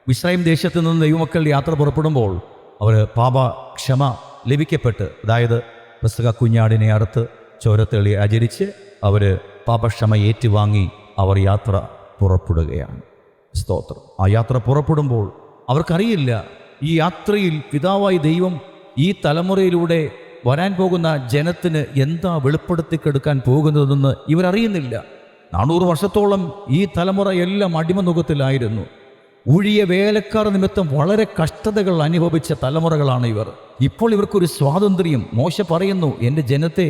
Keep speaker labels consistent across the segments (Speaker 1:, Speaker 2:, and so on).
Speaker 1: മിസ്രൈം ദേശത്ത് നിന്ന് ദൈവമക്കൾ യാത്ര പുറപ്പെടുമ്പോൾ അവർ പാപക്ഷമ ലഭിക്കപ്പെട്ട്, അതായത് പെസഹ കുഞ്ഞാടിനെ അറുത്ത് ചോരത്തെളി ആചരിച്ച് അവർ പാപക്ഷമ ഏറ്റുവാങ്ങി അവർ യാത്ര പുറപ്പെടുകയാണ്. സ്തോത്രം. ആ യാത്ര പുറപ്പെടുമ്പോൾ അവർക്കറിയില്ല ഈ യാത്രയിൽ പിതാവായി ദൈവം ഈ തലമുറയിലൂടെ വരാൻ പോകുന്ന ജനത്തിന് എന്താ വെളിപ്പെടുത്തിക്കെടുക്കാൻ പോകുന്നതെന്ന് ഇവരറിയുന്നില്ല. 400 വർഷത്തോളം ഈ തലമുറ എല്ലാം അടിമനുഖത്തിലായിരുന്നു. ഊഴിയ വേലക്കാർ നിമിത്തം വളരെ കഷ്ടതകൾ അനുഭവിച്ച തലമുറകളാണ് ഇവർ. ഇപ്പോൾ ഇവർക്കൊരു സ്വാതന്ത്ര്യം. മോശ പറയുന്നു, എൻ്റെ ജനത്തെ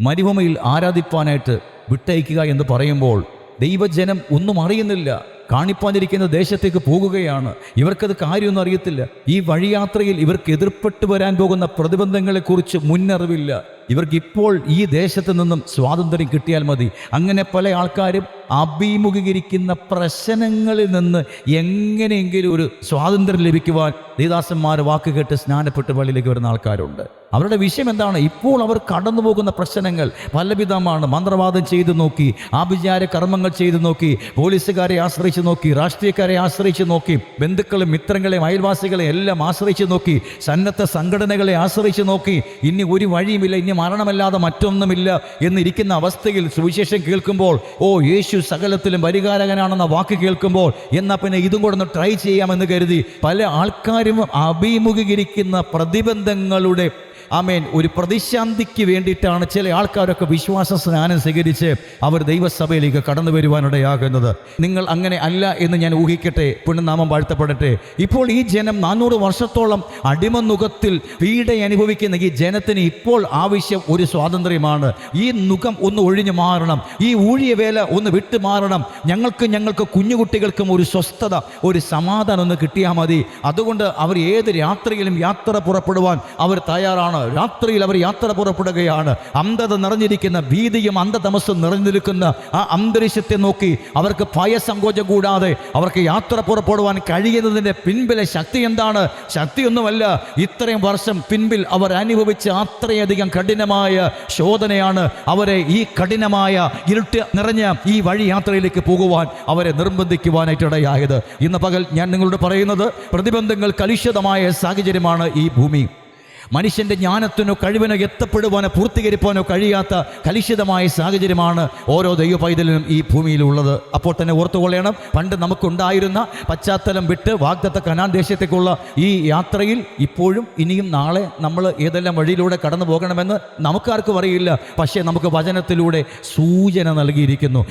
Speaker 1: മരുഭൂമിയിൽ ആരാധിപ്പാനായിട്ട് വിട്ടയക്കുക എന്ന് പറയുമ്പോൾ ദൈവജനം ഒന്നും അറിയുന്നില്ല. കാണിപ്പാനിരിക്കുന്ന ദേശത്തേക്ക് പോകുകയാണ്. ഇവർക്കത് കാര്യമൊന്നും അറിയത്തില്ല. ഈ വഴിയാത്രയിൽ ഇവർക്ക് എതിർപ്പെട്ട് വരാൻ പോകുന്ന പ്രതിബന്ധങ്ങളെക്കുറിച്ച് മുന്നറിവില്ല. ഇവർക്കിപ്പോൾ ഈ ദേശത്ത് നിന്നും സ്വാതന്ത്ര്യം കിട്ടിയാൽ മതി. അങ്ങനെ പല ആൾക്കാരും അഭിമുഖീകരിക്കുന്ന പ്രശ്നങ്ങളിൽ നിന്ന് എങ്ങനെയെങ്കിലും ഒരു സ്വാതന്ത്ര്യം ലഭിക്കുവാൻ ദേവദാസന്മാർ വാക്ക് കേട്ട് സ്നാനപ്പെട്ട് പള്ളിയിലേക്ക് വരുന്ന ആൾക്കാരുണ്ട്. അവരുടെ വിഷയം എന്താണ്? ഇപ്പോൾ അവർ കടന്നു പോകുന്ന പ്രശ്നങ്ങൾ പലവിധമാണ്. മന്ത്രവാദം ചെയ്തു നോക്കി, ആഭിചാര കർമ്മങ്ങൾ ചെയ്തു നോക്കി, പോലീസുകാരെ ആശ്രയിച്ച് നോക്കി, രാഷ്ട്രീയക്കാരെ ആശ്രയിച്ച് നോക്കി, ബന്ധുക്കളും മിത്രങ്ങളെയും അയൽവാസികളെയും എല്ലാം ആശ്രയിച്ച് നോക്കി, സന്നദ്ധ സംഘടനകളെ ആശ്രയിച്ച് നോക്കി. ഇനി ഒരു വഴിയുമില്ല, ഇനി മരണമല്ലാതെ മറ്റൊന്നുമില്ല എന്നിരിക്കുന്ന അവസ്ഥയിൽ സുവിശേഷം കേൾക്കുമ്പോൾ, ഓ യേശു സകലത്തിലും പരിഹാരകനാണെന്ന വാക്ക് കേൾക്കുമ്പോൾ എന്നാൽ പിന്നെ ഇതും കൂടെ ഒന്ന് ട്രൈ ചെയ്യാമെന്ന് കരുതി പല ആൾക്കാരും അഭിമുഖീകരിക്കുന്ന പ്രതിബന്ധങ്ങളുടെ ഒരു പ്രതിശാന്തിക്ക് വേണ്ടിയിട്ടാണ് ചില ആൾക്കാരൊക്കെ വിശ്വാസ സ്നാനം സ്വീകരിച്ച് അവർ ദൈവസഭയിലേക്ക് കടന്നു വരുവാനിടയാകുന്നത്. നിങ്ങൾ അങ്ങനെ അല്ല എന്ന് ഞാൻ ഊഹിക്കട്ടെ. പുണ്യനാമം വാഴ്ത്തപ്പെടട്ടെ. ഇപ്പോൾ ഈ ജനം 400 വർഷത്തോളം അടിമനുഖത്തിൽ പീഡ അനുഭവിക്കുന്ന ഈ ജനത്തിന് ഇപ്പോൾ ആവശ്യം ഒരു സ്വാതന്ത്ര്യമാണ്. ഈ നുഖം ഒന്ന് ഒഴിഞ്ഞു മാറണം. ഈ ഊഴിയ വേല ഒന്ന് വിട്ടു മാറണം. ഞങ്ങൾക്ക് കുഞ്ഞുകുട്ടികൾക്കും ഒരു സ്വസ്ഥത, ഒരു സമാധാനം ഒന്ന് കിട്ടിയാൽ മതി. അതുകൊണ്ട് അവർ ഏത് രാത്രിയിലും യാത്ര പുറപ്പെടുവാൻ അവർ തയ്യാറാണ്. രാത്രിയിൽ അവർ യാത്ര പുറപ്പെടുകയാണ്. അന്ധത നിറഞ്ഞിരിക്കുന്ന, ഭീതിയും അന്ധതമസ്സും നിറഞ്ഞു നിൽക്കുന്ന ആ അന്തരീക്ഷത്തെ നോക്കി അവർക്ക് ഭയസങ്കോചം കൂടാതെ അവർക്ക് യാത്ര പുറപ്പെടുവാൻ കഴിയുന്നതിൻ്റെ പിൻപിലെ ശക്തി എന്താണ്? ശക്തിയൊന്നുമല്ല, ഇത്രയും വർഷം പിൻപിൽ അവർ അനുഭവിച്ച അത്രയധികം കഠിനമായ ശോധനയാണ് അവരെ ഈ കഠിനമായ ഇരുട്ട് നിറഞ്ഞ ഈ വഴി യാത്രയിലേക്ക് പോകുവാൻ അവരെ നിർബന്ധിക്കുവാനായിട്ടിടയായത്. ഇന്ന് പകൽ ഞാൻ നിങ്ങളോട് പറയുന്നത്, പ്രതിബന്ധങ്ങൾ കലുഷിതമായ സാഹചര്യമാണ് ഈ ഭൂമി. മനുഷ്യൻ്റെ ജ്ഞാനത്തിനോ കഴിവിനോ എത്തപ്പെടുവാനോ പൂർത്തീകരിപ്പാനോ കഴിയാത്ത കലുഷിതമായ സാഹചര്യമാണ് ഓരോ ദൈവ പൈതലിനും ഈ ഭൂമിയിലുള്ളത്. അപ്പോൾ തന്നെ ഓർത്തുകൊള്ളണം, പണ്ട് നമുക്കുണ്ടായിരുന്ന പശ്ചാത്തലം വിട്ട് വാഗ്ദത്ത കനാൻ ദേശത്തേക്കുള്ള ഈ യാത്രയിൽ ഇപ്പോഴും ഇനിയും നാളെ നമ്മൾ ഏതെല്ലാം വഴിയിലൂടെ കടന്നു പോകണമെന്ന് നമുക്കാർക്കും അറിയില്ല. പക്ഷേ നമുക്ക് വചനത്തിലൂടെ സൂചന നൽകിയിരിക്കുന്നു.